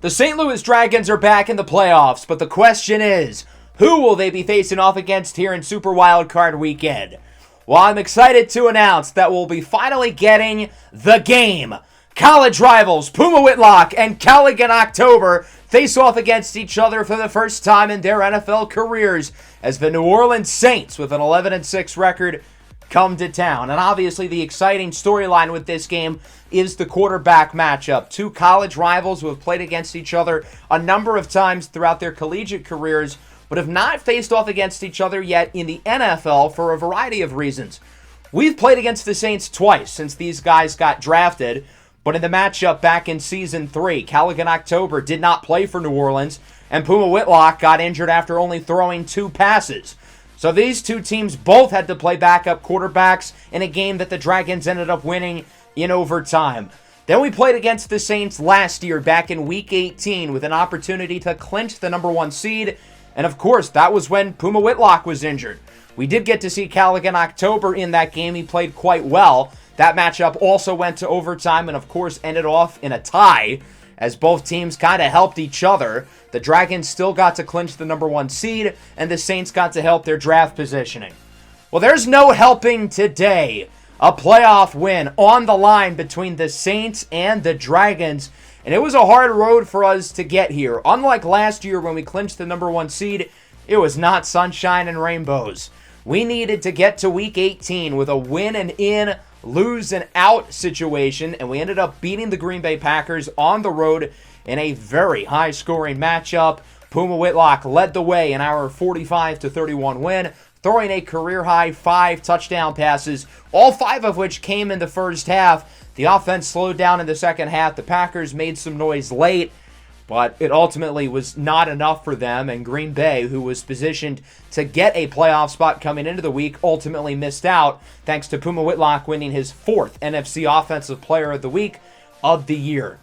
The St. Louis Dragons are back in the playoffs, but the question is, who will they be facing off against here in Super Wildcard Weekend? Well, I'm excited to announce that we'll be finally getting the game. College rivals Puma Whitlock and Callaghan October face off against each other for the first time in their NFL careers as the New Orleans Saints, with an 11-6 record, come to town. And obviously the exciting storyline with this game is the quarterback matchup. Two college rivals who have played against each other a number of times throughout their collegiate careers, but have not faced off against each other yet in the NFL for a variety of reasons. We've played against the Saints twice since these guys got drafted, but in the matchup back in Season 3, Callaghan October did not play for New Orleans, and Puma Whitlock got injured after only throwing 2 passes. So these two teams both had to play backup quarterbacks in a game that the Dragons ended up winning in overtime. Then we played against the Saints last year back in Week 18 with an opportunity to clinch the number 1 seed, and of course that was when Puma Whitlock was injured. We did get to see Callaghan October in that game. He played quite well. That matchup also went to overtime and of course ended off in a tie as both teams kind of helped each other. The Dragons still got to clinch the number 1 seed, and the Saints got to help their draft positioning. Well, there's no helping today. A playoff win on the line between the Saints and the Dragons, and it was a hard road for us to get here. Unlike last year when we clinched the number 1 seed, it was not sunshine and rainbows. We needed to get to Week 18 with a win and in, lose and out situation, and we ended up beating the Green Bay Packers on the road in a very high-scoring matchup. Puma Whitlock led the way in our 45-31 win, throwing a career-high 5 touchdown passes, all 5 of which came in the first half. The offense slowed down in the second half. The Packers made some noise late, but it ultimately was not enough for them, and Green Bay, who was positioned to get a playoff spot coming into the week, ultimately missed out, thanks to Puma Whitlock winning his 4th NFC Offensive Player of the Week of the year.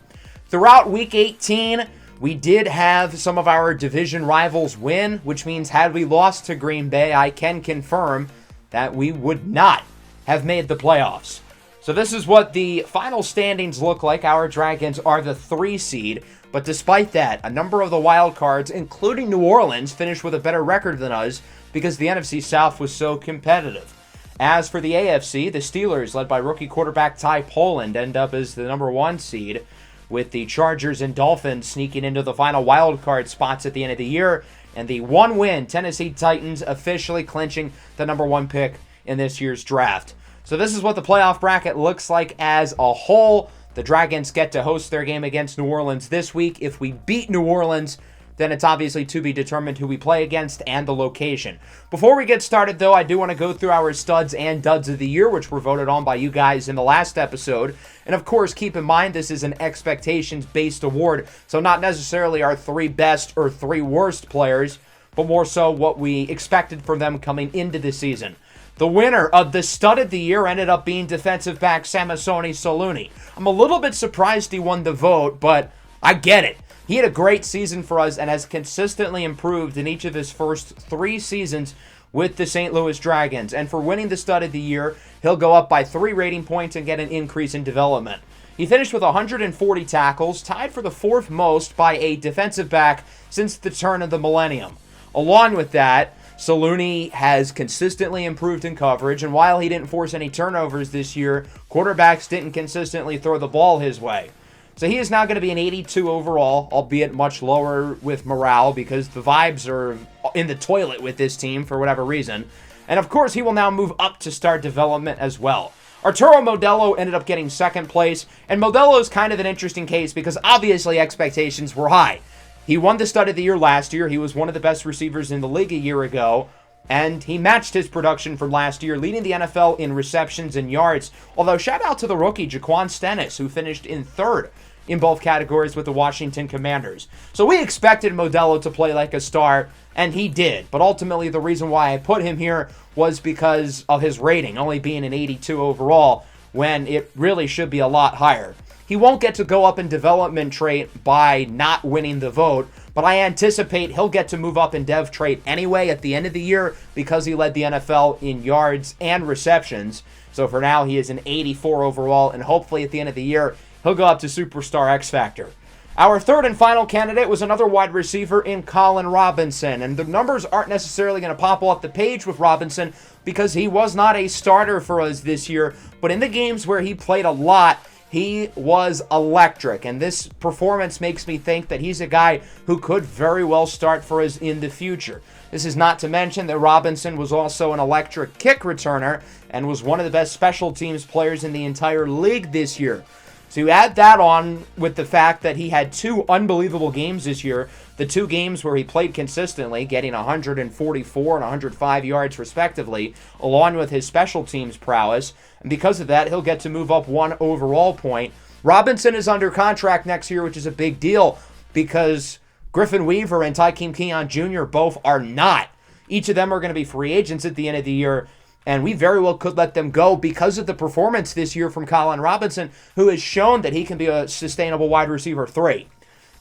Throughout Week 18, we did have some of our division rivals win, which means had we lost to Green Bay, I can confirm that we would not have made the playoffs. So this is what the final standings look like. Our Dragons are the 3 seed, but despite that, a number of the wild cards, including New Orleans, finished with a better record than us because the NFC South was so competitive. As for the AFC, the Steelers, led by rookie quarterback Ty Poland, end up as the number 1 seed, with the Chargers and Dolphins sneaking into the final wild card spots at the end of the year, and the 1-win Tennessee Titans officially clinching the number 1 pick in this year's draft. So this is what the playoff bracket looks like as a whole. The Dragons get to host their game against New Orleans this week. If we beat New Orleans, then it's obviously to be determined who we play against and the location. Before we get started, though, I do want to go through our studs and duds of the year, which were voted on by you guys in the last episode. And of course, keep in mind this is an expectations-based award, so not necessarily our 3 best or 3 worst players, but more so what we expected from them coming into the season. The winner of the stud of the year ended up being defensive back Samasoni Saluni. I'm a little bit surprised he won the vote, but I get it. He had a great season for us and has consistently improved in each of his first 3 seasons with the St. Louis Dragons. And for winning the stud of the year, he'll go up by 3 rating points and get an increase in development. He finished with 140 tackles, tied for the 4th most by a defensive back since the turn of the millennium. Along with that, Saluni has consistently improved in coverage, and while he didn't force any turnovers this year, quarterbacks didn't consistently throw the ball his way. So he is now going to be an 82 overall, albeit much lower with morale because the vibes are in the toilet with this team for whatever reason. And of course, he will now move up to start development as well. Arturo Modelo ended up getting 2nd place, and Modelo is kind of an interesting case because obviously expectations were high. He won the stud of the year last year. He was one of the best receivers in the league a year ago, and he matched his production from last year, leading the NFL in receptions and yards. Although, shout out to the rookie, Jaquan Stennis, who finished in 3rd in both categories with the Washington Commanders. So we expected Modelo to play like a star, and he did. But ultimately, the reason why I put him here was because of his rating, only being an 82 overall, when it really should be a lot higher. He won't get to go up in development trait by not winning the vote, but I anticipate he'll get to move up in dev trait anyway at the end of the year because he led the NFL in yards and receptions. So for now, he is an 84 overall, and hopefully at the end of the year, he'll go up to Superstar X Factor. Our third and final candidate was another wide receiver in Colin Robinson, and the numbers aren't necessarily going to pop off the page with Robinson because he was not a starter for us this year, but in the games where he played a lot, he was electric, and this performance makes me think that he's a guy who could very well start for us in the future. This is not to mention that Robinson was also an electric kick returner and was one of the best special teams players in the entire league this year. So you add that on with the fact that he had two unbelievable games this year, the two games where he played consistently, getting 144 and 105 yards respectively, along with his special teams prowess. And because of that, he'll get to move up one overall point. Robinson is under contract next year, which is a big deal because Griffin Weaver and Tykeem Keon Jr. both are not. Each of them are going to be free agents at the end of the year, and we very well could let them go because of the performance this year from Colin Robinson, who has shown that he can be a sustainable wide receiver 3.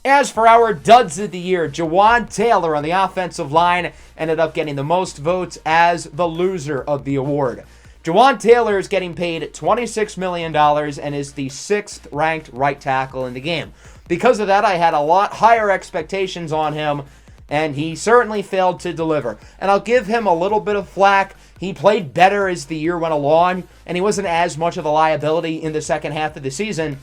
As for our duds of the year, Jawan Taylor on the offensive line ended up getting the most votes as the loser of the award. Jawan Taylor is getting paid $26 million and is the 6th ranked right tackle in the game. Because of that, I had a lot higher expectations on him, and he certainly failed to deliver. And I'll give him a little bit of flack. He played better as the year went along, and he wasn't as much of a liability in the second half of the season.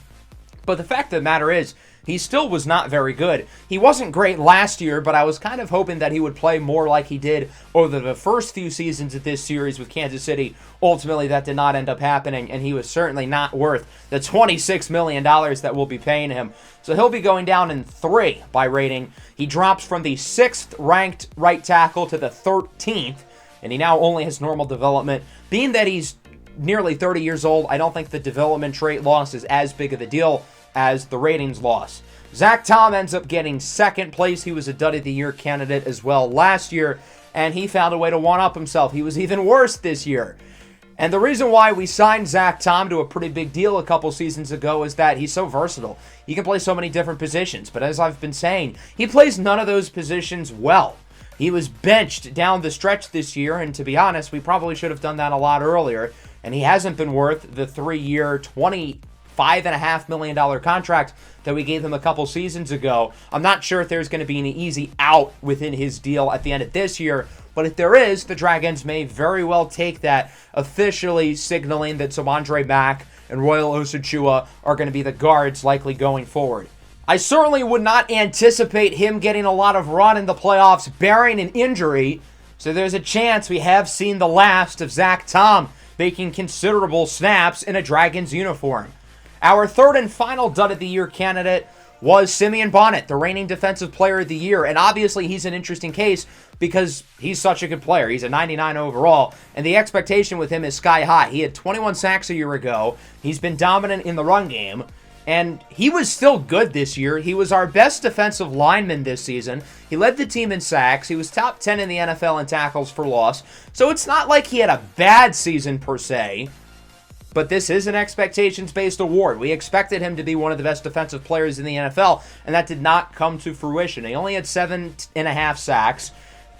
But the fact of the matter is, he still was not very good. He wasn't great last year, but I was kind of hoping that he would play more like he did over the first few seasons of this series with Kansas City. Ultimately, that did not end up happening, and he was certainly not worth the $26 million that we'll be paying him. So he'll be going down in 3 by rating. He drops from the 6th ranked right tackle to the 13th, and he now only has normal development. Being that he's nearly 30 years old, I don't think the development trait loss is as big of a deal as the ratings loss. Zach Tom ends up getting 2nd place. He was a Dud of the Year candidate as well last year, and he found a way to one-up himself. He was even worse this year. And the reason why we signed Zach Tom to a pretty big deal a couple seasons ago is that he's so versatile. He can play so many different positions, but as I've been saying, he plays none of those positions well. He was benched down the stretch this year, and to be honest, we probably should have done that a lot earlier, and he hasn't been worth the 3-year, $25.5 million contract that we gave him a couple seasons ago. I'm not sure if there's going to be an easy out within his deal at the end of this year, but if there is, the Dragons may very well take that, officially signaling that Samandre Mack and Royal Osachua are going to be the guards likely going forward. I certainly would not anticipate him getting a lot of run in the playoffs barring an injury, so there's a chance we have seen the last of Zach Tom making considerable snaps in a Dragons uniform. Our third and final Dud of the Year candidate was Simeon Bonnet, the reigning Defensive Player of the Year, and obviously he's an interesting case because he's such a good player. He's a 99 overall, and the expectation with him is sky high. He had 21 sacks a year ago. He's been dominant in the run game, and he was still good this year. He was our best defensive lineman this season. He led the team in sacks. He was top 10 in the NFL in tackles for loss. So it's not like he had a bad season per se, but this is an expectations-based award. We expected him to be one of the best defensive players in the NFL, and that did not come to fruition. He only had 7.5 sacks,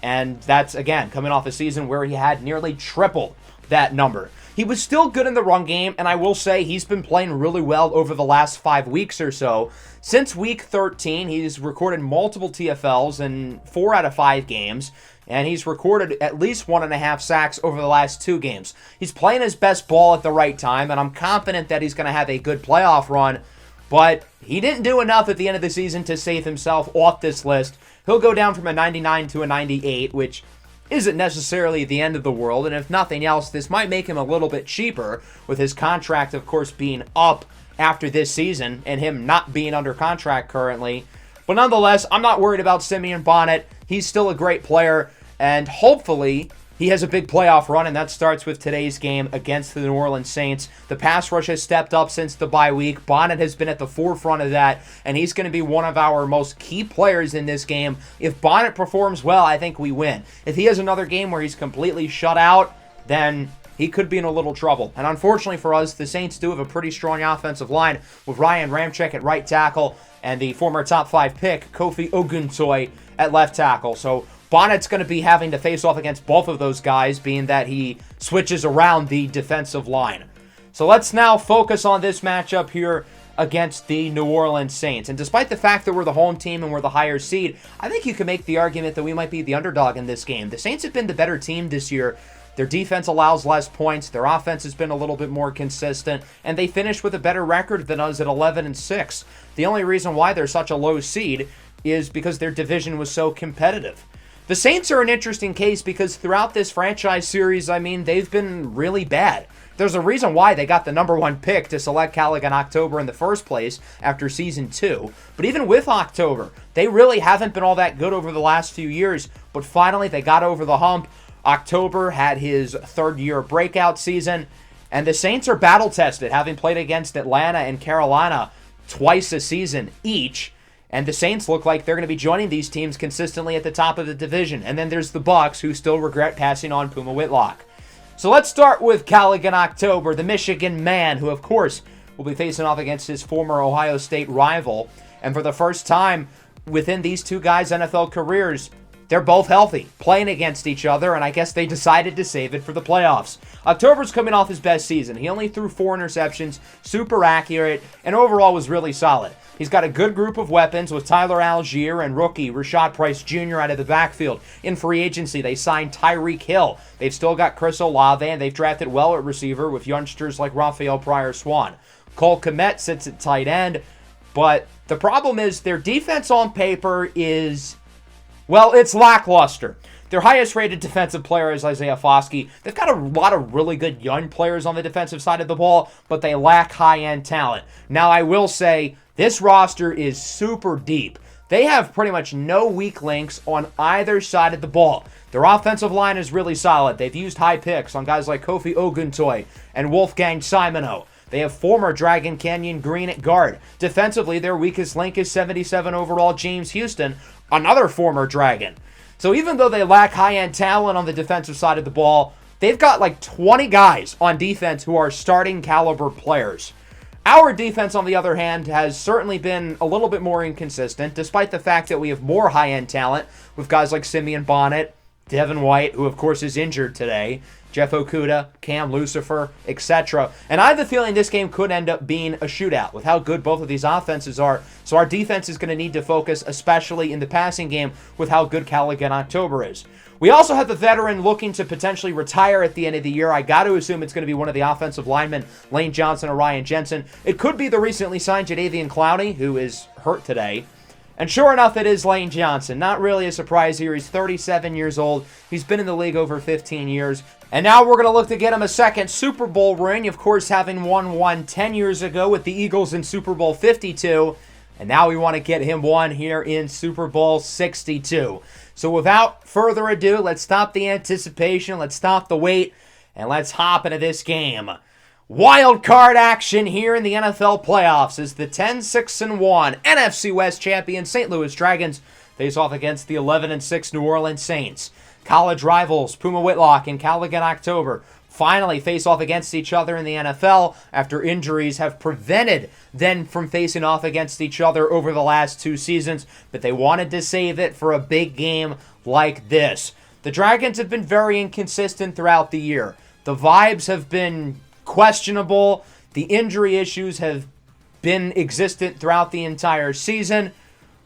and that's, again, coming off a season where he had nearly triple that number. He was still good in the run game, and I will say he's been playing really well over the last 5 weeks or so. Since week 13, he's recorded multiple TFLs in 4 out of 5 games, and he's recorded at least 1.5 sacks over the last 2 games. He's playing his best ball at the right time, and I'm confident that he's going to have a good playoff run, but he didn't do enough at the end of the season to save himself off this list. He'll go down from a 99 to a 98, which isn't necessarily the end of the world, and if nothing else, this might make him a little bit cheaper, with his contract, of course, being up after this season, and him not being under contract currently. But nonetheless, I'm not worried about Simeon Bonnet. He's still a great player, and hopefully he has a big playoff run, and that starts with today's game against the New Orleans Saints. The pass rush has stepped up since the bye week. Bonnet has been at the forefront of that, and he's going to be one of our most key players in this game. If Bonnet performs well, I think we win. If he has another game where he's completely shut out, then he could be in a little trouble. And unfortunately for us, the Saints do have a pretty strong offensive line with Ryan Ramczyk at right tackle and the former top 5 pick, Kofi Oguntoye, at left tackle. So Bonnet's going to be having to face off against both of those guys, being that he switches around the defensive line. So let's now focus on this matchup here against the New Orleans Saints. And despite the fact that we're the home team and we're the higher seed, I think you can make the argument that we might be the underdog in this game. The Saints have been the better team this year. Their defense allows less points. Their offense has been a little bit more consistent, and they finished with a better record than us at 11-6. The only reason why they're such a low seed is because their division was so competitive. The Saints are an interesting case because throughout this franchise series, they've been really bad. There's a reason why they got the number 1 pick to select Callaghan October in the first place after season 2. But even with October, they really haven't been all that good over the last few years. But finally, they got over the hump. October had his third-year breakout season. And the Saints are battle-tested, having played against Atlanta and Carolina twice a season each. And the Saints look like they're going to be joining these teams consistently at the top of the division. And then there's the Bucs, who still regret passing on Puma Whitlock. So let's start with Callaghan October, the Michigan man, who, of course, will be facing off against his former Ohio State rival. And for the first time within these two guys' NFL careers, they're both healthy, playing against each other, and I guess they decided to save it for the playoffs. October's coming off his best season. He only threw 4 interceptions, super accurate, and overall was really solid. He's got a good group of weapons with Tyler Algier and rookie Rashad Price Jr. out of the backfield. In free agency, they signed Tyreek Hill. They've still got Chris Olave, and they've drafted well at receiver with youngsters like Raphael Pryor-Swan. Cole Kmet sits at tight end, but the problem is their defense on paper is, well, it's lackluster. Their highest-rated defensive player is Isaiah Foskey. They've got a lot of really good young players on the defensive side of the ball, but they lack high-end talent. Now, I will say, this roster is super deep. They have pretty much no weak links on either side of the ball. Their offensive line is really solid. They've used high picks on guys like Kofi Oguntoye and Wolfgang Simoneau. They have former Dragon Canyon Green at guard. Defensively, their weakest link is 77 overall James Houston, another former Dragon. So even though they lack high-end talent on the defensive side of the ball, they've got like 20 guys on defense who are starting caliber players. Our defense, on the other hand, has certainly been a little bit more inconsistent, despite the fact that we have more high-end talent with guys like Simeon Bonnet, Devin White, who of course is injured today, Jeff Okudah, Cam Lucifer, etc. And I have the feeling this game could end up being a shootout with how good both of these offenses are. So our defense is going to need to focus, especially in the passing game, with how good Callaghan October is. We also have the veteran looking to potentially retire at the end of the year. I got to assume it's going to be one of the offensive linemen, Lane Johnson or Ryan Jensen. It could be the recently signed Jadeveon Clowney, who is hurt today. And sure enough, it is Lane Johnson. Not really a surprise here. He's 37 years old. He's been in the league over 15 years. And now we're going to look to get him a second Super Bowl ring, of course, having won one 10 years ago with the Eagles in Super Bowl 52. And now we want to get him one here in Super Bowl 62. So without further ado, let's stop the anticipation, let's stop the wait, and let's hop into this game. Wild card action here in the NFL playoffs as the 10-6-1 NFC West champion St. Louis Dragons face off against the 11-6 New Orleans Saints. College rivals Puma Whitlock and Callaghan October finally face off against each other in the NFL after injuries have prevented them from facing off against each other over the last 2 seasons, but they wanted to save it for a big game like this. The Dragons have been very inconsistent throughout the year. The vibes have been questionable. The injury issues have been existent throughout the entire season,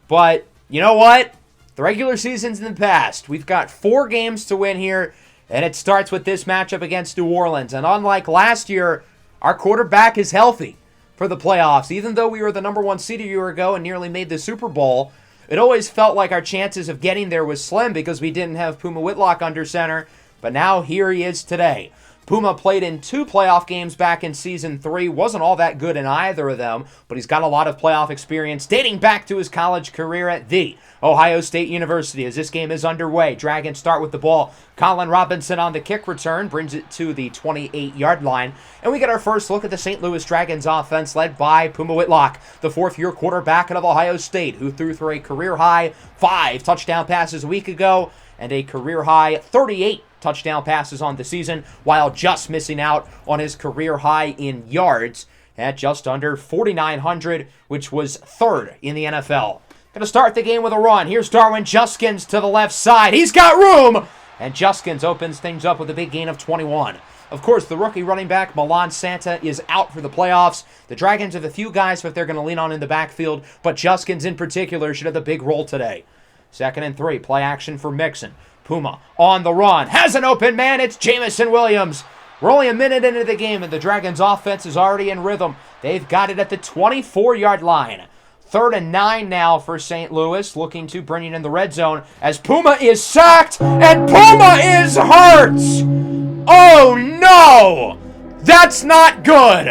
but you know what? The regular season's in the past. We've got 4 games to win here, and it starts with this matchup against New Orleans. And unlike last year, our quarterback is healthy for the playoffs. Even though we were the number 1 seed a year ago and nearly made the Super Bowl, it always felt like our chances of getting there was slim because we didn't have Puma Whitlock under center. But now here he is today. Puma played in 2 playoff games back in Season 3. Wasn't all that good in either of them, but he's got a lot of playoff experience dating back to his college career at the Ohio State University. As this game is underway, Dragons start with the ball. Colin Robinson on the kick return brings it to the 28-yard line. And we get our first look at the St. Louis Dragons offense led by Puma Whitlock, the 4th-year quarterback out of Ohio State, who threw for a career-high 5 touchdown passes a week ago and a career-high 38 touchdown passes on the season, while just missing out on his career high in yards at just under 4,900, which was 3rd in the NFL. Going to start the game with a run. Here's Darwin Juskins to the left side. He's got room! And Juskins opens things up with a big gain of 21. Of course, the rookie running back, Milan Santa, is out for the playoffs. The Dragons have a few guys that they're going to lean on in the backfield, but Juskins in particular should have the big role today. 2nd and 3, play action for Mixon. Puma on the run, has an open man, it's Jamison Williams. We're only a minute into the game, and the Dragons' offense is already in rhythm. They've got it at the 24-yard line. 3rd and 9 now for St. Louis, looking to bring it in the red zone as Puma is sacked, and Puma is hurt! Oh no! That's not good!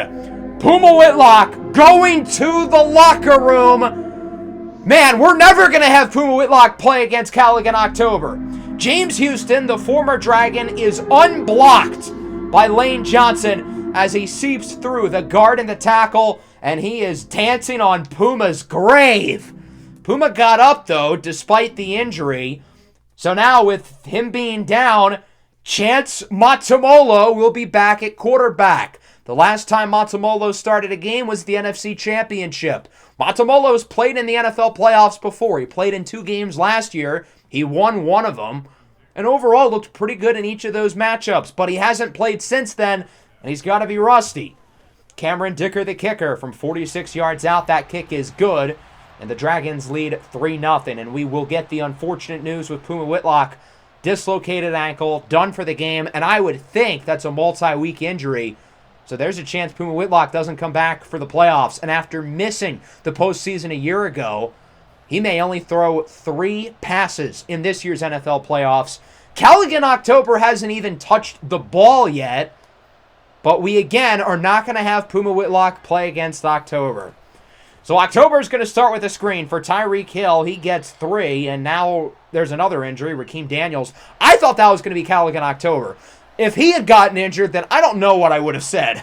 Puma Whitlock going to the locker room. Man, we're never going to have Puma Whitlock play against Callaghan October. James Houston, the former Dragon, is unblocked by Lane Johnson as he seeps through the guard and the tackle, and he is dancing on Puma's grave. Puma got up, though, despite the injury. So now, with him being down, Chance Matamolo will be back at quarterback. The last time Matamolo started a game was the NFC Championship. Matamolo's played in the NFL playoffs before. He played in 2 games last year. He won one of them, and overall looked pretty good in each of those matchups, but he hasn't played since then, and he's got to be rusty. Cameron Dicker, the kicker, from 46 yards out. That kick is good, and the Dragons lead 3-0, and we will get the unfortunate news with Puma Whitlock. Dislocated ankle, done for the game, and I would think that's a multi-week injury. So there's a chance Puma Whitlock doesn't come back for the playoffs, and after missing the postseason a year ago, he may only throw 3 passes in this year's NFL playoffs. Callaghan October hasn't even touched the ball yet, but we again are not going to have Puma Whitlock play against October. So October is going to start with a screen for Tyreek Hill. He gets 3, and now there's another injury, Raheem Daniels. I thought that was going to be Callaghan October. If he had gotten injured, then I don't know what I would have said.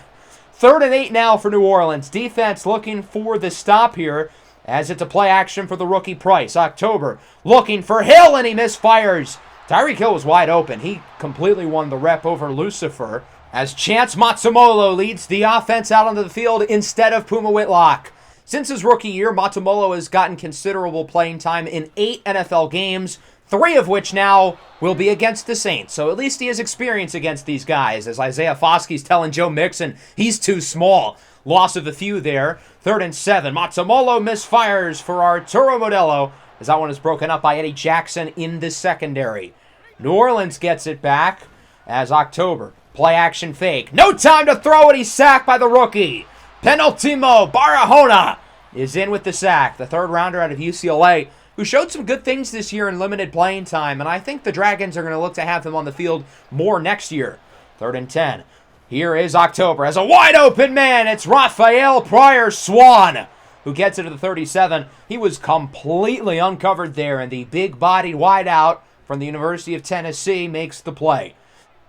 3rd and 8 now for New Orleans. Defense looking for the stop here, as it's a play action for the rookie Price. October looking for Hill, and he misfires. Tyreek Hill was wide open. He completely won the rep over Lucifer, as Chance Matamolo leads the offense out onto the field instead of Puma Whitlock. Since his rookie year, Matamolo has gotten considerable playing time in 8 NFL games, 3 of which now will be against the Saints. So at least he has experience against these guys, as Isaiah Foskey's telling Joe Mixon he's too small. Loss of a few there. 3rd and 7. Matamolo misfires for Arturo Modelo, as that one is broken up by Eddie Jackson in the secondary. New Orleans gets it back as October. Play action fake. No time to throw it. He's sacked by the rookie. Penultimo Barahona is in with the sack. The 3rd rounder out of UCLA, who showed some good things this year in limited playing time, and I think the Dragons are going to look to have him on the field more next year. 3rd and 10. Here is October as a wide open man. It's Raphael Pryor-Swan who gets it to the 37. He was completely uncovered there, and the big-bodied wideout from the University of Tennessee makes the play.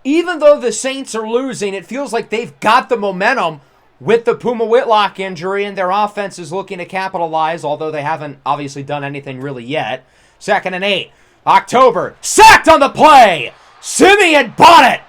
Even though the Saints are losing, it feels like they've got the momentum with the Puma Whitlock injury, and their offense is looking to capitalize, although they haven't obviously done anything really yet. 2nd and 8. October sacked on the play. Simeon Bonnet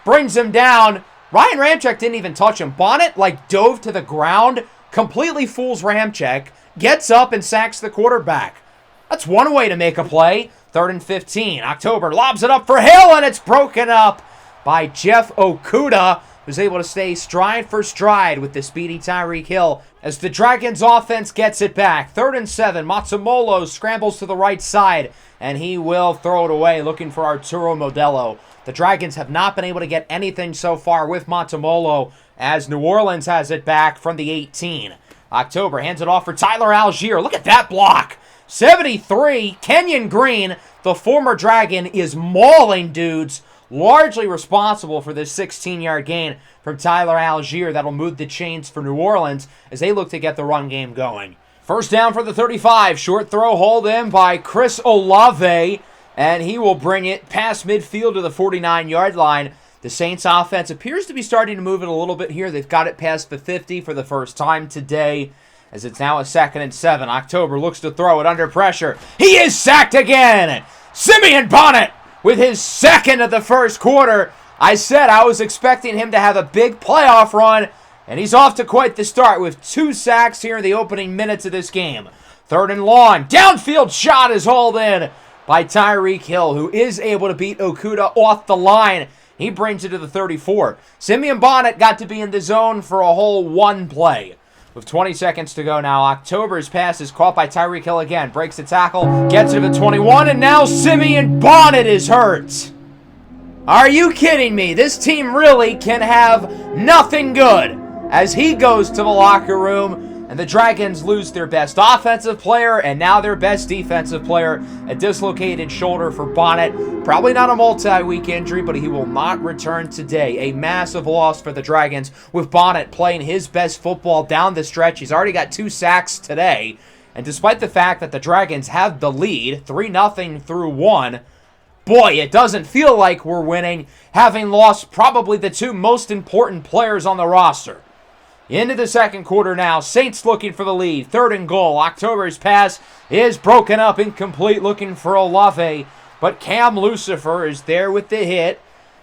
brings him down. Ryan Ramczyk didn't even touch him. Bonnet dove to the ground, completely fools Ramczyk, gets up and sacks the quarterback. That's one way to make a play. 3rd and 15. October lobs it up for Hill, and it's broken up by Jeff Okudah, who's able to stay stride for stride with the speedy Tyreek Hill as the Dragons offense gets it back. 3rd and 7. Matamolo scrambles to the right side, and he will throw it away, looking for Arturo Modelo. The Dragons have not been able to get anything so far with Matamolo, as New Orleans has it back from the 18. October hands it off for Tyler Algier. Look at that block. 73. Kenyon Green, the former Dragon, is mauling dudes, largely responsible for this 16-yard gain from Tyler Algier. That'll move the chains for New Orleans as they look to get the run game going. 1st down for the 35. Short throw hauled in by Chris Olave, and he will bring it past midfield to the 49-yard line. The Saints offense appears to be starting to move it a little bit here. They've got it past the 50 for the first time today, as it's now a 2nd and 7. October looks to throw it under pressure. He is sacked again. Simeon Bonnet with his 2nd of the first quarter. I said I was expecting him to have a big playoff run, and he's off to quite the start with 2 sacks here in the opening minutes of this game. 3rd and long. Downfield shot is hauled in by Tyreek Hill, who is able to beat Okudah off the line. He brings it to the 34. Simeon Bonnet got to be in the zone for a whole one play. With 20 seconds to go now, October's pass is caught by Tyreek Hill again. Breaks the tackle, gets it to the 21, and now Simeon Bonnet is hurt. Are you kidding me? This team really can have nothing good as he goes to the locker room. And the Dragons lose their best offensive player and now their best defensive player. A dislocated shoulder for Bonnet. Probably not a multi-week injury, but he will not return today. A massive loss for the Dragons with Bonnet playing his best football down the stretch. He's already got 2 sacks today. And despite the fact that the Dragons have the lead, 3-0 through 1, boy, it doesn't feel like we're winning, having lost probably the 2 most important players on the roster. Into the second quarter now. Saints looking for the lead. 3rd and goal. October's pass is broken up, incomplete, looking for Olave. But Cam Lucifer is there with the hit.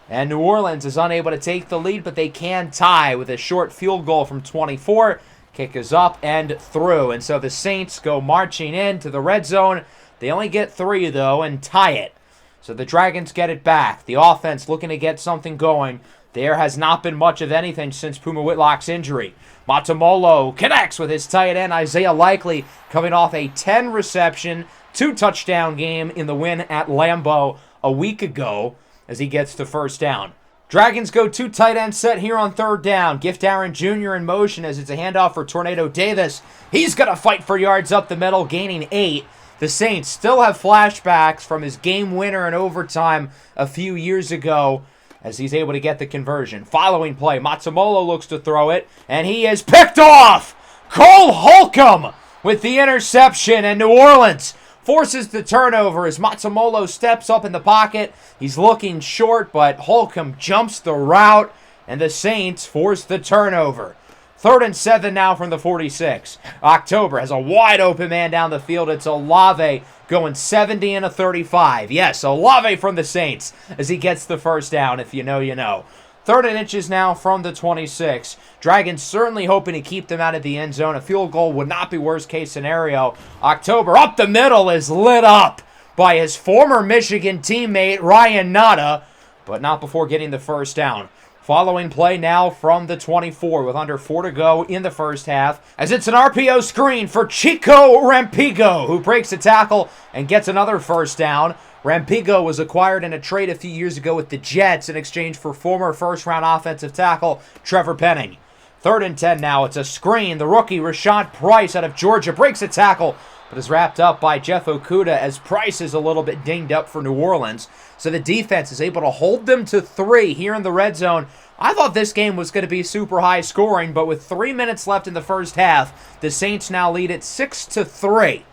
And New Orleans is unable to take the lead, but they can tie with a short field goal from 24. Kick is up and through. And so the Saints go marching into the red zone. They only get 3, though, and tie it. So the Dragons get it back. The offense looking to get something going. There has not been much of anything since Puma Whitlock's injury. Matamolo connects with his tight end, Isaiah Likely, coming off a 10-reception, 2-touchdown game in the win at Lambeau a week ago as he gets the first down. Dragons go 2 tight end set here on 3rd down. Gift Aaron Jr. in motion as it's a handoff for Tornado Davis. He's going to fight for yards up the middle, gaining 8. The Saints still have flashbacks from his game winner in overtime a few years ago, as he's able to get the conversion. Following play, Matsumolo looks to throw it, and he is picked off! Cole Holcomb with the interception, and New Orleans forces the turnover as Matsumolo steps up in the pocket. He's looking short, but Holcomb jumps the route, and the Saints force the turnover. 3rd and 7 now from the 46. October has a wide open man down the field. It's Olave going 70 and a 35. Yes, Olave from the Saints as he gets the first down. If you know, you know. 3rd and inches now from the 26. Dragons certainly hoping to keep them out of the end zone. A field goal would not be worst case scenario. October up the middle is lit up by his former Michigan teammate Ryan Nada, but not before getting the first down. Following play now from the 24 with under 4 to go in the first half as it's an RPO screen for Chico Rampigo, who breaks a tackle and gets another first down. Rampigo was acquired in a trade a few years ago with the Jets in exchange for former first-round offensive tackle Trevor Penning. 3rd and 10 now. It's a screen. The rookie Rashad Price out of Georgia breaks a tackle, but is wrapped up by Jeff Okudah as Price is a little bit dinged up for New Orleans. So the defense is able to hold them to 3 here in the red zone. I thought this game was going to be super high scoring, but with 3 minutes left in the first half, the Saints now lead it 6-3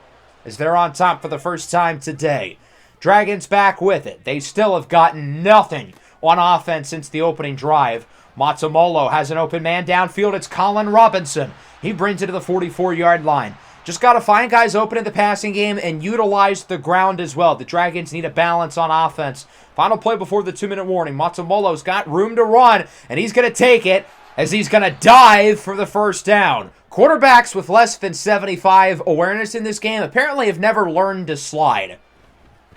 as they're on top for the first time today. Dragons back with it. They still have gotten nothing on offense since the opening drive. Matsumolo has an open man downfield. It's Colin Robinson. He brings it to the 44-yard line. Just got to find guys open in the passing game and utilize the ground as well. The Dragons need a balance on offense. Final play before the 2-minute warning. Matsumolo's got room to run, and he's going to take it as he's going to dive for the first down. Quarterbacks with less than 75 awareness in this game apparently have never learned to slide,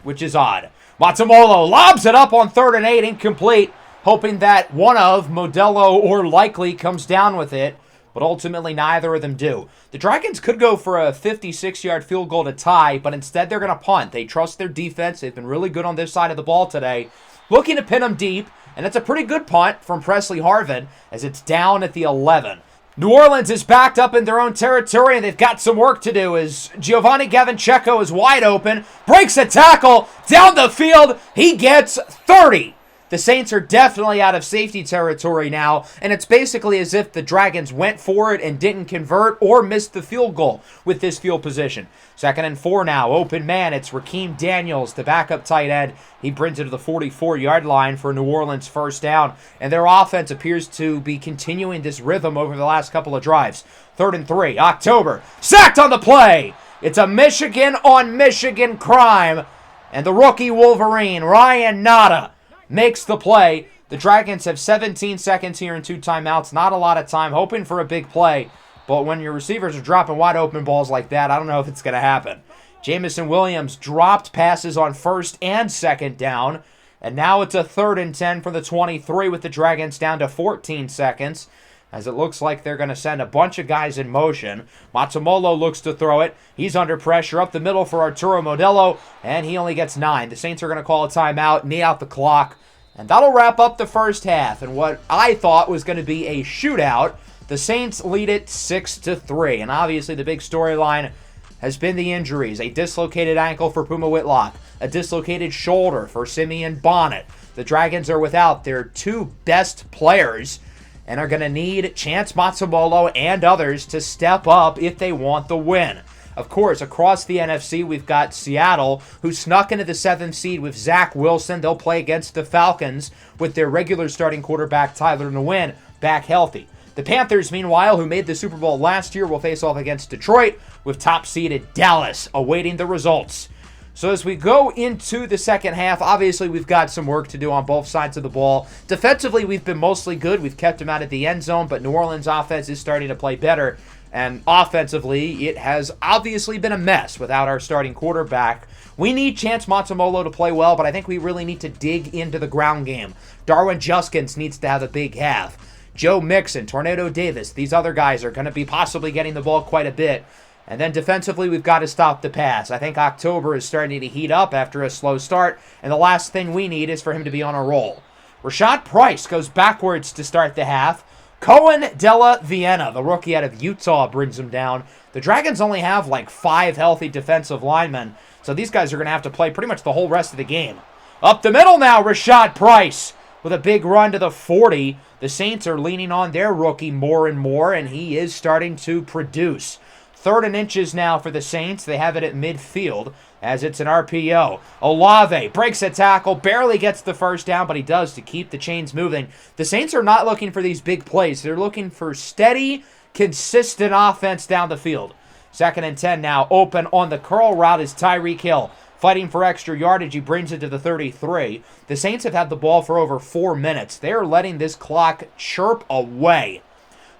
which is odd. Matsumolo lobs it up on 3rd and 8, incomplete, hoping that one of Modelo or Likely comes down with it, but ultimately neither of them do. The Dragons could go for a 56-yard field goal to tie, but instead they're going to punt. They trust their defense. They've been really good on this side of the ball today. Looking to pin them deep, and it's a pretty good punt from Presley Harvin as it's down at the 11. New Orleans is backed up in their own territory, and they've got some work to do as Giovanni Gavincheco is wide open, breaks a tackle, down the field, he gets 30. The Saints are definitely out of safety territory now, and it's basically as if the Dragons went for it and didn't convert or missed the field goal with this field position. 2nd and 4 now, open man, it's Rakeem Daniels, the backup tight end. He brings it to the 44-yard line for New Orleans first down, and their offense appears to be continuing this rhythm over the last couple of drives. 3rd and 3, October, sacked on the play! It's a Michigan-on-Michigan crime, and the rookie Wolverine, Ryan Nada, makes the play. The Dragons have 17 seconds here and 2 timeouts. Not a lot of time, hoping for a big play. But when your receivers are dropping wide open balls like that, I don't know if it's going to happen. Jamison Williams dropped passes on 1st and 2nd down. And now it's a 3rd and 10 for the 23 with the Dragons down to 14 seconds. As it looks like they're going to send a bunch of guys in motion. Matsumolo looks to throw it. He's under pressure up the middle for Arturo Modelo, and he only gets 9. The Saints are going to call a timeout, knee out the clock, and that'll wrap up the first half. And what I thought was going to be a shootout, the Saints lead it 6-3. And obviously the big storyline has been the injuries. A dislocated ankle for Puma Whitlock, a dislocated shoulder for Simeon Bonnet. The Dragons are without their 2 best players and are going to need Chance Matsumolo and others to step up if they want the win. Of course, across the NFC, we've got Seattle, who snuck into the 7th seed with Zach Wilson. They'll play against the Falcons with their regular starting quarterback, Tyler Nguyen, back healthy. The Panthers, meanwhile, who made the Super Bowl last year, will face off against Detroit with top-seeded Dallas awaiting the results. So as we go into the second half, obviously we've got some work to do on both sides of the ball. Defensively, we've been mostly good. We've kept them out of the end zone, but New Orleans' offense is starting to play better. And offensively, it has obviously been a mess without our starting quarterback. We need Chance Matsumolo to play well, but I think we really need to dig into the ground game. Darwin Juskins needs to have a big half. Joe Mixon, Tornado Davis, these other guys are going to be possibly getting the ball quite a bit. And then defensively, we've got to stop the pass. I think October is starting to heat up after a slow start, and the last thing we need is for him to be on a roll. Rashad Price goes backwards to start the half. Cohen Della Vienna, the rookie out of Utah, brings him down. The Dragons only have like 5 healthy defensive linemen, so these guys are going to have to play pretty much the whole rest of the game. Up the middle now, Rashad Price with a big run to the 40. The Saints are leaning on their rookie more and more, and he is starting to produce. 3rd and inches now for the Saints. They have it at midfield as it's an RPO. Olave breaks a tackle, barely gets the first down, but he does to keep the chains moving. The Saints are not looking for these big plays. They're looking for steady, consistent offense down the field. 2nd and 10 now. Open on the curl route is Tyreek Hill. Fighting for extra yardage, he brings it to the 33. The Saints have had the ball for over 4 minutes. They are letting this clock chirp away.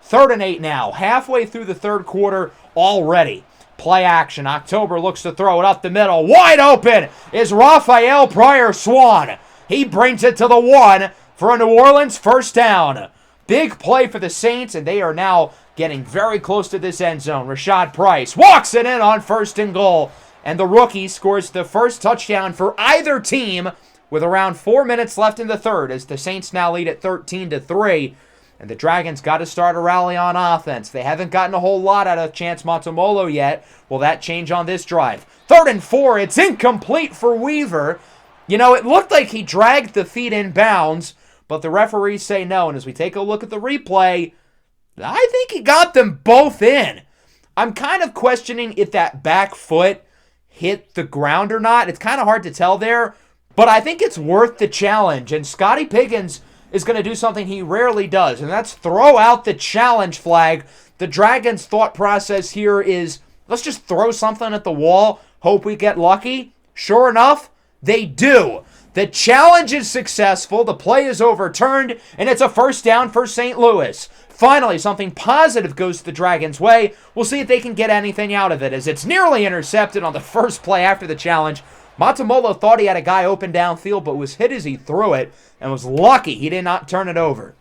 3rd and 8 now. Halfway through the 3rd quarter already. Play action. October looks to throw it up the middle. Wide open is Raphael Pryor-Swan. He brings it to the 1 for a New Orleans first down. Big play for the Saints, and they are now getting very close to this end zone. Rashad Price walks it in on 1st and goal, and the rookie scores the first touchdown for either team with around 4 minutes left in the 3rd as the Saints now lead at 13-3. And the Dragons got to start a rally on offense. They haven't gotten a whole lot out of Chance Matsumolo yet. Will that change on this drive? 3rd and 4. It's incomplete for Weaver. You know, it looked like he dragged the feet in bounds, but the referees say no. And as we take a look at the replay, I think he got them both in. I'm kind of questioning if that back foot hit the ground or not. It's kind of hard to tell there, but I think it's worth the challenge. And Scotty Pickens is going to do something he rarely does, and that's throw out the challenge flag. The Dragons' thought process here is, let's just throw something at the wall, hope we get lucky. Sure enough, they do. The challenge is successful, the play is overturned, and it's a first down for St. Louis. Finally, something positive goes the Dragons' way. We'll see if they can get anything out of it, as it's nearly intercepted on the first play after the challenge. Matsumolo thought he had a guy open downfield, but was hit as he threw it, and was lucky he did not turn it over.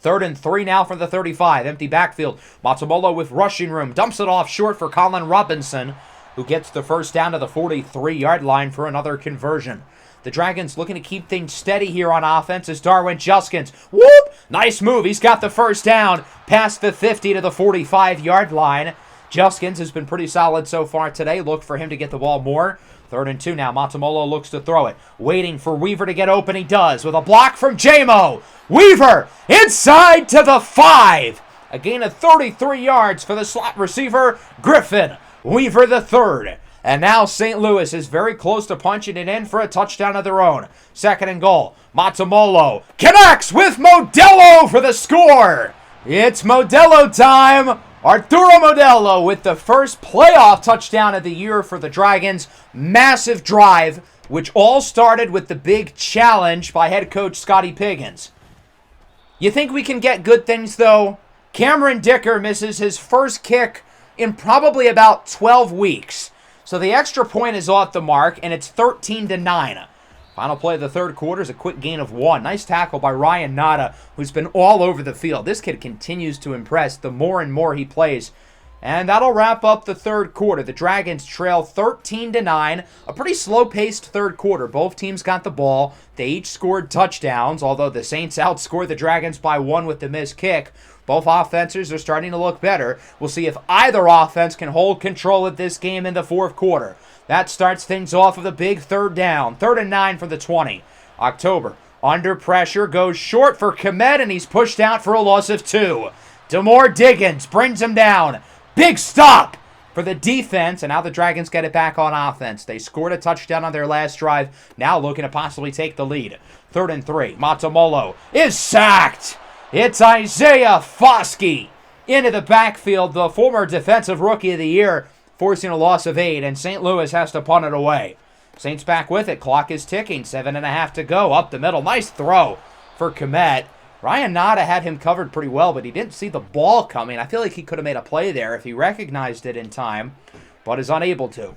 3rd and 3 now for the 35. Empty backfield. Matsumolo with rushing room. Dumps it off short for Colin Robinson, who gets the first down to the 43-yard line for another conversion. The Dragons looking to keep things steady here on offense as Darwin Juskins. Whoop! Nice move. He's got the first down past the 50 to the 45-yard line. Juskins has been pretty solid so far today. Look for him to get the ball more. 3rd and 2 now. Matsumolo looks to throw it. Waiting for Weaver to get open. He does with a block from J-Mo. Weaver inside to the 5. A gain of 33 yards for the slot receiver, Griffin. Weaver the 3rd. And now St. Louis is very close to punching it in for a touchdown of their own. 2nd and goal. Matsumolo connects with Modelo for the score. It's Modelo time. Arturo Modelo with the first playoff touchdown of the year for the Dragons. Massive drive, which all started with the big challenge by head coach Scotty Pickens. You think we can get good things, though? Cameron Dicker misses his first kick in probably about 12 weeks. So the extra point is off the mark, and it's 13-9. Final play of the third quarter is a quick gain of 1. Nice tackle by Ryan Nada, who's been all over the field. This kid continues to impress the more and more he plays. And that'll wrap up the third quarter. The Dragons trail 13-9. A pretty slow-paced third quarter. Both teams got the ball. They each scored touchdowns, although the Saints outscored the Dragons by 1 with the missed kick. Both offenses are starting to look better. We'll see if either offense can hold control of this game in the fourth quarter. That starts things off with a big third down. 3rd and 9 from the 20. October, under pressure, goes short for Komet, and he's pushed out for a loss of 2. Demore Diggins brings him down. Big stop for the defense, and now the Dragons get it back on offense. They scored a touchdown on their last drive, now looking to possibly take the lead. 3rd and 3. Matamolo is sacked. It's Isaiah Foskey into the backfield, the former Defensive Rookie of the Year, forcing a loss of 8, and St. Louis has to punt it away. Saints back with it. Clock is ticking. 7.5 to go. Up the middle. Nice throw for Komet. Ryan Nada had him covered pretty well, but he didn't see the ball coming. I feel like he could have made a play there if he recognized it in time, but is unable to.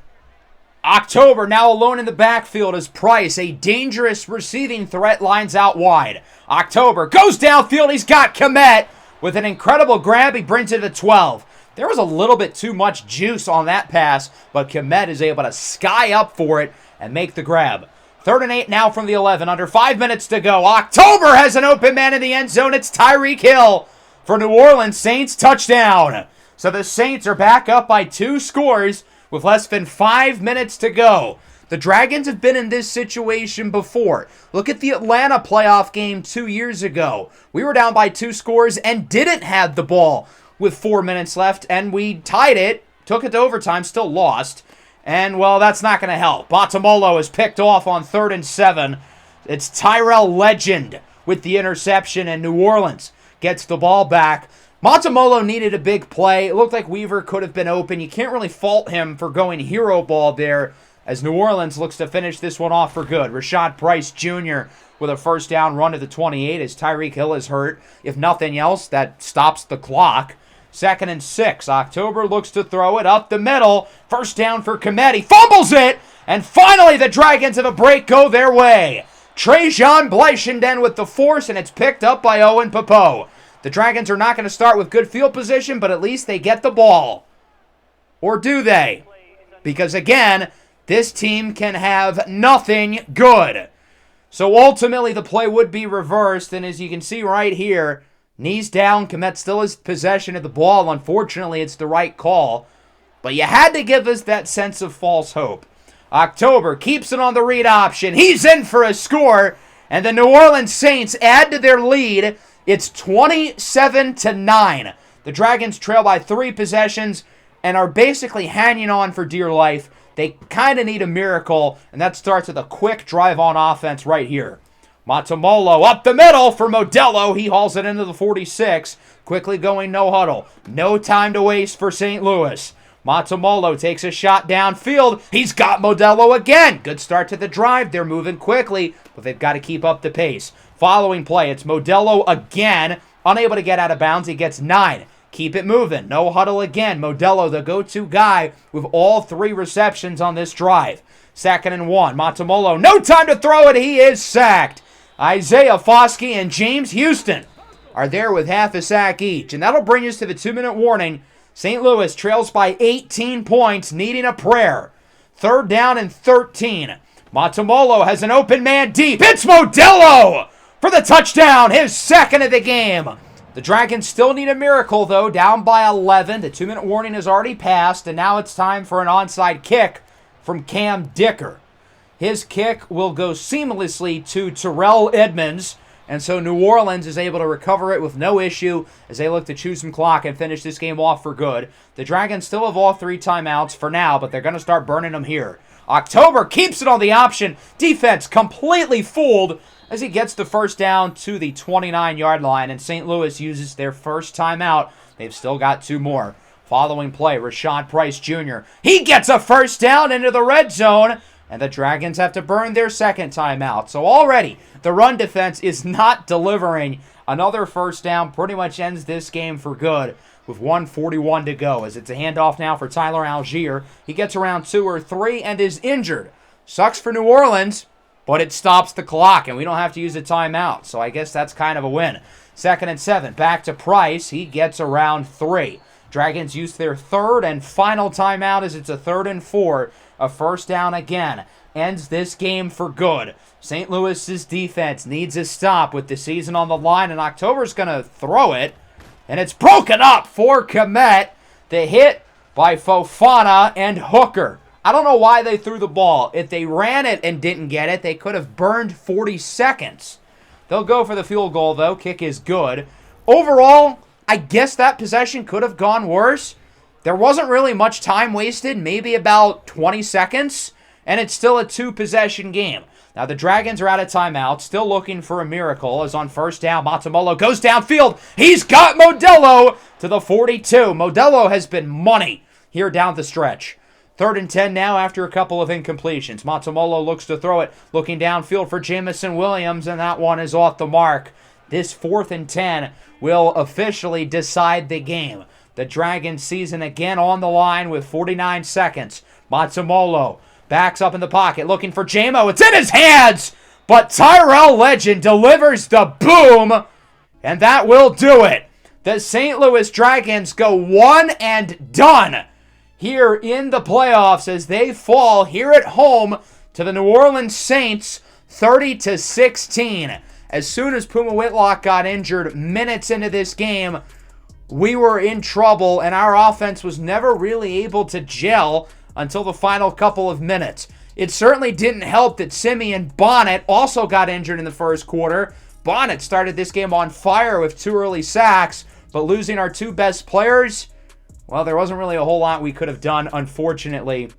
October now alone in the backfield as Price, a dangerous receiving threat, lines out wide. October goes downfield. He's got Komet with an incredible grab. He brings it to 12. There was a little bit too much juice on that pass, but Komet is able to sky up for it and make the grab. 3rd and 8 now from the 11. Under 5 minutes to go. October has an open man in the end zone. It's Tyreek Hill for New Orleans Saints. Touchdown. So the Saints are back up by 2 scores with less than 5 minutes to go. The Dragons have been in this situation before. Look at the Atlanta playoff game 2 years ago. We were down by 2 scores and didn't have the ball with 4 minutes left, and we tied it, took it to overtime, still lost. And, well, that's not going to help. Batamolo is picked off on 3rd and 7. It's Tyrell Legend with the interception, and New Orleans gets the ball back. Batamolo needed a big play. It looked like Weaver could have been open. You can't really fault him for going hero ball there, as New Orleans looks to finish this one off for good. Rashad Price Jr. with a first down run to the 28 as Tyreek Hill is hurt. If nothing else, that stops the clock. 2nd and 6. October looks to throw it up the middle. First down for Komet. He fumbles it. And finally, the Dragons have a break go their way. Trajan Bleichenden with the force, and it's picked up by Owen Popo. The Dragons are not going to start with good field position, but at least they get the ball. Or do they? Because, again, this team can have nothing good. So, ultimately, the play would be reversed, and as you can see right here, knees down, Komet still has possession of the ball. Unfortunately, it's the right call. But you had to give us that sense of false hope. October keeps it on the read option. He's in for a score. And the New Orleans Saints add to their lead. It's 27-9. The Dragons trail by 3 possessions and are basically hanging on for dear life. They kind of need a miracle, and that starts with a quick drive on offense right here. Matamolo up the middle for Modelo. He hauls it into the 46. Quickly going no huddle. No time to waste for St. Louis. Matamolo takes a shot downfield. He's got Modelo again. Good start to the drive. They're moving quickly, but they've got to keep up the pace. Following play, it's Modelo again. Unable to get out of bounds. He gets 9. Keep it moving. No huddle again. Modelo, the go-to guy with all 3 receptions on this drive. 2nd and 1. Matamolo, no time to throw it. He is sacked. Isaiah Foskey and James Houston are there with half a sack each. And that'll bring us to the 2-minute warning. St. Louis trails by 18 points, needing a prayer. 3rd down and 13. Matamolo has an open man deep. It's Modelo for the touchdown, his 2nd of the game. The Dragons still need a miracle, though, down by 11. The 2-minute warning has already passed, and now it's time for an onside kick from Cam Dicker. His kick will go seamlessly to Terrell Edmonds, and so New Orleans is able to recover it with no issue as they look to chew some clock and finish this game off for good. The Dragons still have all 3 timeouts for now, but they're going to start burning them here. October keeps it on the option. Defense completely fooled as he gets the first down to the 29-yard line, and St. Louis uses their first timeout. They've still got 2 more. Following play, Rashad Price Jr. He gets a first down into the red zone, and the Dragons have to burn their 2nd timeout. So already, the run defense is not delivering. Another first down pretty much ends this game for good with 1:41 to go, as it's a handoff now for Tyler Algier. He gets around 2 or 3 and is injured. Sucks for New Orleans, but it stops the clock, and we don't have to use a timeout. So I guess that's kind of a win. 2nd and 7. Back to Price. He gets around 3. Dragons use their 3rd and final timeout as it's a 3rd and 4. A first down again. Ends this game for good. St. Louis's defense needs a stop with the season on the line, and October's going to throw it. And it's broken up for Komet. The hit by Fofana and Hooker. I don't know why they threw the ball. If they ran it and didn't get it, they could have burned 40 seconds. They'll go for the field goal, though. Kick is good. Overall, I guess that possession could have gone worse. There wasn't really much time wasted, maybe about 20 seconds, and it's still a 2-possession game. Now, the Dragons are out of timeout, still looking for a miracle, as on first down, Matamolo goes downfield. He's got Modelo to the 42. Modelo has been money here down the stretch. 3rd and 10 now after a couple of incompletions. Matamolo looks to throw it, looking downfield for Jamison Williams, and that one is off the mark. This 4th and 10 will officially decide the game. The Dragons season again on the line with 49 seconds. Matamolo backs up in the pocket, looking for Jamo. It's in his hands, but Tyrell Legend delivers the boom, and that will do it. The St. Louis Dragons go one and done here in the playoffs as they fall here at home to the New Orleans Saints 30-16. As soon as Puma Whitlock got injured minutes into this game, we were in trouble, and our offense was never really able to gel until the final couple of minutes. It certainly didn't help that Simeon Bonnet also got injured in the first quarter. Bonnet started this game on fire with 2 early sacks, but losing our 2 best players, well, there wasn't really a whole lot we could have done, unfortunately.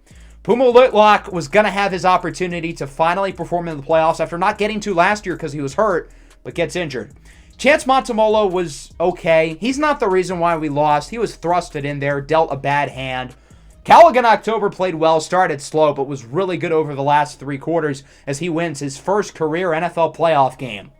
Puma Whitlock was going to have his opportunity to finally perform in the playoffs after not getting to last year because he was hurt, but gets injured. Chance Matamolo was okay. He's not the reason why we lost. He was thrusted in there, dealt a bad hand. Callaghan October played well, started slow, but was really good over the last 3 quarters as he wins his first career NFL playoff game.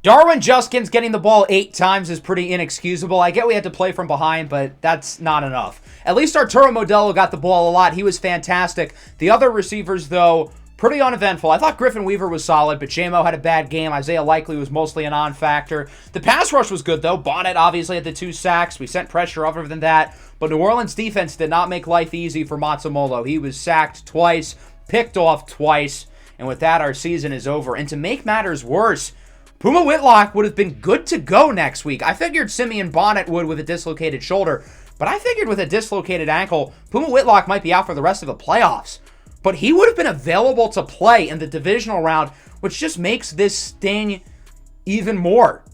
Darwin Justin's getting the ball 8 times is pretty inexcusable. I get we had to play from behind, but that's not enough. At least Arturo Modelo got the ball a lot. He was fantastic. The other receivers, though, pretty uneventful. I thought Griffin Weaver was solid, but Jamo had a bad game. Isaiah Likely was mostly a non-factor. The pass rush was good, though. Bonnet obviously had the 2 sacks. We sent pressure other than that. But New Orleans defense did not make life easy for Matamolo. He was sacked twice, picked off twice, and with that, our season is over. And to make matters worse, Puma Whitlock would have been good to go next week. I figured Simeon Bonnet would with a dislocated shoulder, but I figured with a dislocated ankle, Puma Whitlock might be out for the rest of the playoffs. But he would have been available to play in the divisional round, which just makes this sting even more.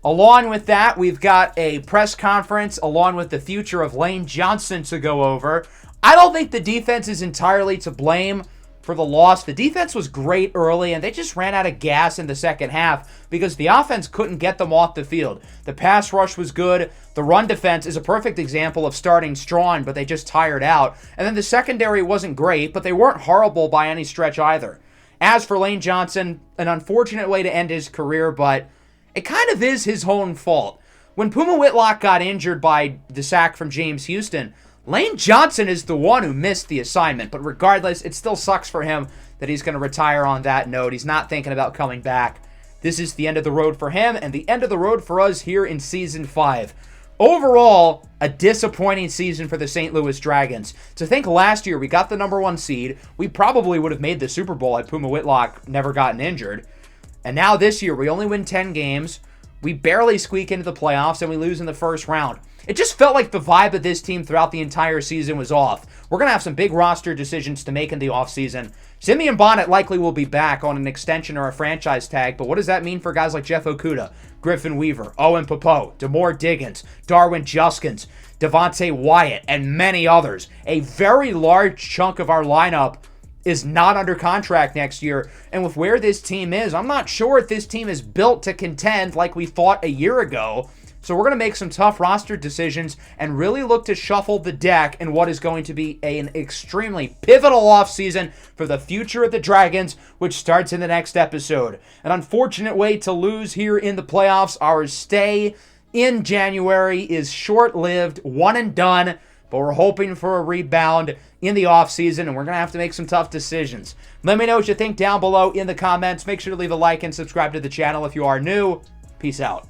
Along with that, we've got a press conference along with the future of Lane Johnson to go over. I don't think the defense is entirely to blame for the loss. The defense was great early, and they just ran out of gas in the second half because the offense couldn't get them off the field. The pass rush was good. The run defense is a perfect example of starting strong, but they just tired out. And then the secondary wasn't great, but they weren't horrible by any stretch either. As for Lane Johnson, an unfortunate way to end his career, but it kind of is his own fault. When Puma Whitlock got injured by the sack from James Houston, Lane Johnson is the one who missed the assignment, but regardless, it still sucks for him that he's going to retire on that note. He's not thinking about coming back. This is the end of the road for him and the end of the road for us here in Season 5. Overall, a disappointing season for the St. Louis Dragons. To think last year we got the number 1 seed, we probably would have made the Super Bowl had Puma Whitlock never gotten injured. And now this year, we only win 10 games, we barely squeak into the playoffs, and we lose in the first round. It just felt like the vibe of this team throughout the entire season was off. We're going to have some big roster decisions to make in the offseason. Simeon Bonnet likely will be back on an extension or a franchise tag, but what does that mean for guys like Jeff Okudah, Griffin Weaver, Owen Popo, Demore Diggins, Darwin Juskins, Devontae Wyatt, and many others? A very large chunk of our lineup is not under contract next year, and with where this team is, I'm not sure if this team is built to contend like we thought a year ago. So we're going to make some tough roster decisions and really look to shuffle the deck in what is going to be an extremely pivotal offseason for the future of the Dragons, which starts in the next episode. An unfortunate way to lose here in the playoffs. Our stay in January is short-lived, one and done, but we're hoping for a rebound in the offseason, and we're going to have to make some tough decisions. Let me know what you think down below in the comments. Make sure to leave a like and subscribe to the channel if you are new. Peace out.